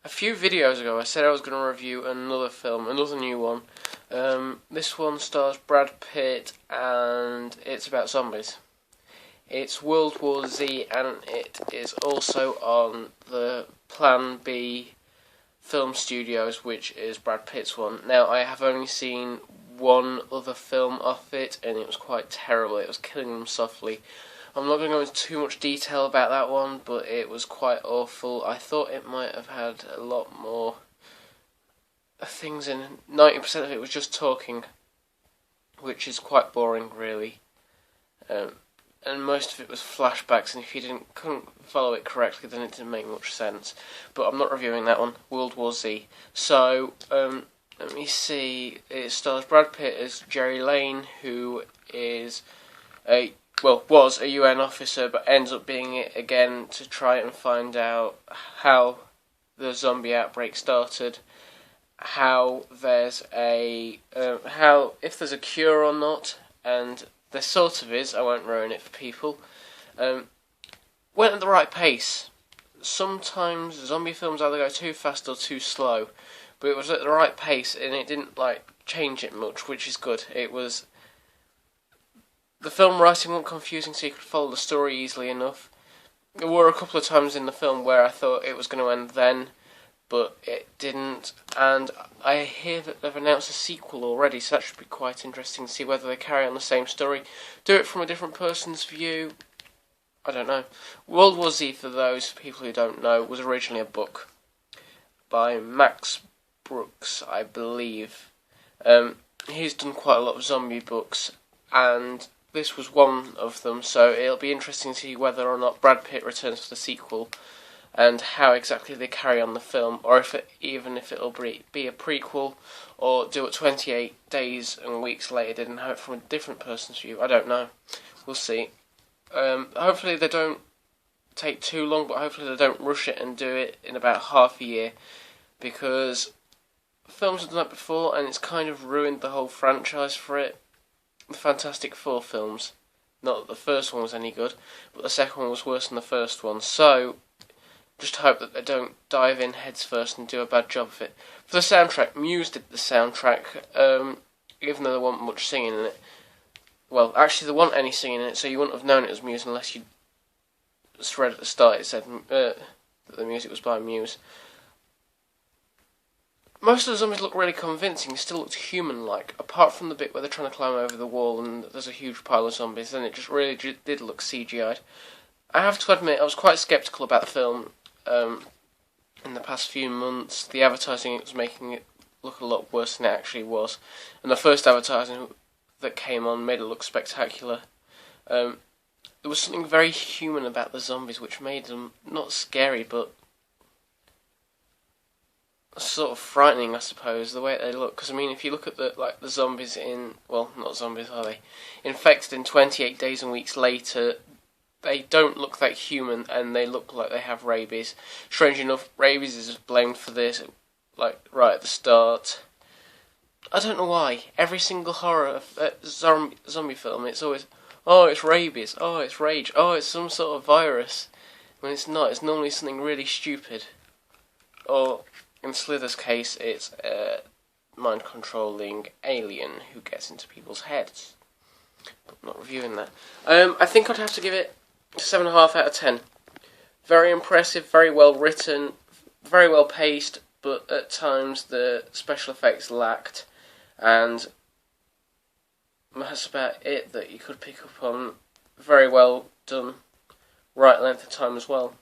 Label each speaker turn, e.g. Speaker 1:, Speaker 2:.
Speaker 1: A few videos ago I said I was going to review another film, another new one. This one stars Brad Pitt and it's about zombies. It's World War Z and it is also on the Plan B Film Studios, which is Brad Pitt's one. Now, I have only seen one other film off it and it was quite terrible. It was Killing Them Softly. I'm not going to go into too much detail about that one, but it was quite awful. I thought it might have had a lot more things in. 90% of it was just talking, which is quite boring, really. And most of it was flashbacks, and if you couldn't follow it correctly, then it didn't make much sense. But I'm not reviewing that one. World War Z. So, let me see. It stars Brad Pitt as Jerry Lane, who is was a UN officer, but ends up being it again to try and find out how the zombie outbreak started, how there's how if there's a cure or not, and there sort of is. I won't ruin it for people. Went at the right pace. Sometimes zombie films either go too fast or too slow, but it was at the right pace, and it didn't change it much, which is good. It was. The film writing wasn't confusing, so you could follow the story easily enough. There were a couple of times in the film where I thought it was going to end then, but it didn't. And I hear that they've announced a sequel already, so that should be quite interesting to see whether they carry on the same story. Do it from a different person's view. I don't know. World War Z, for those people who don't know, was originally a book by Max Brooks, I believe. He's done quite a lot of zombie books, and this was one of them, so it'll be interesting to see whether or not Brad Pitt returns for the sequel and how exactly they carry on the film, or even if it'll be a prequel, or do it 28 days and weeks later, didn't have it from a different person's view. I don't know. We'll see. Hopefully they don't take too long, but hopefully they don't rush it and do it in about half a year, because films have done that before and it's kind of ruined the whole franchise for it. The Fantastic Four films. Not that the first one was any good, but the second one was worse than the first one. So, just hope that they don't dive in heads first and do a bad job of it. For the soundtrack, Muse did the soundtrack, even though there wasn't much singing in it. Well, actually there wasn't any singing in it, so you wouldn't have known it was Muse unless you just read at the start it said that the music was by Muse. Most of the zombies look really convincing, they still looked human-like, apart from the bit where they're trying to climb over the wall and there's a huge pile of zombies, then it just really did look CGI'd. I have to admit, I was quite sceptical about the film in the past few months. The advertising was making it look a lot worse than it actually was, and the first advertising that came on made it look spectacular. There was something very human about the zombies which made them not scary, but sort of frightening, I suppose, the way they look. Because I mean, if you look at the zombies not zombies, are they? Infected in 28 days and weeks later, they don't look that human, and they look like they have rabies. Strange enough, rabies is blamed for this, right at the start. I don't know why. Every single horror zombie film, it's always, oh, it's rabies, oh, it's rage, oh, it's some sort of virus. When it's not, it's normally something really stupid. Or in Slither's case, it's a mind-controlling alien who gets into people's heads. But I'm not reviewing that. I think I'd have to give it 7.5 out of 10. Very impressive, very well written, very well paced, but at times the special effects lacked, and that's about it that you could pick up on. Very well done, right length of time as well.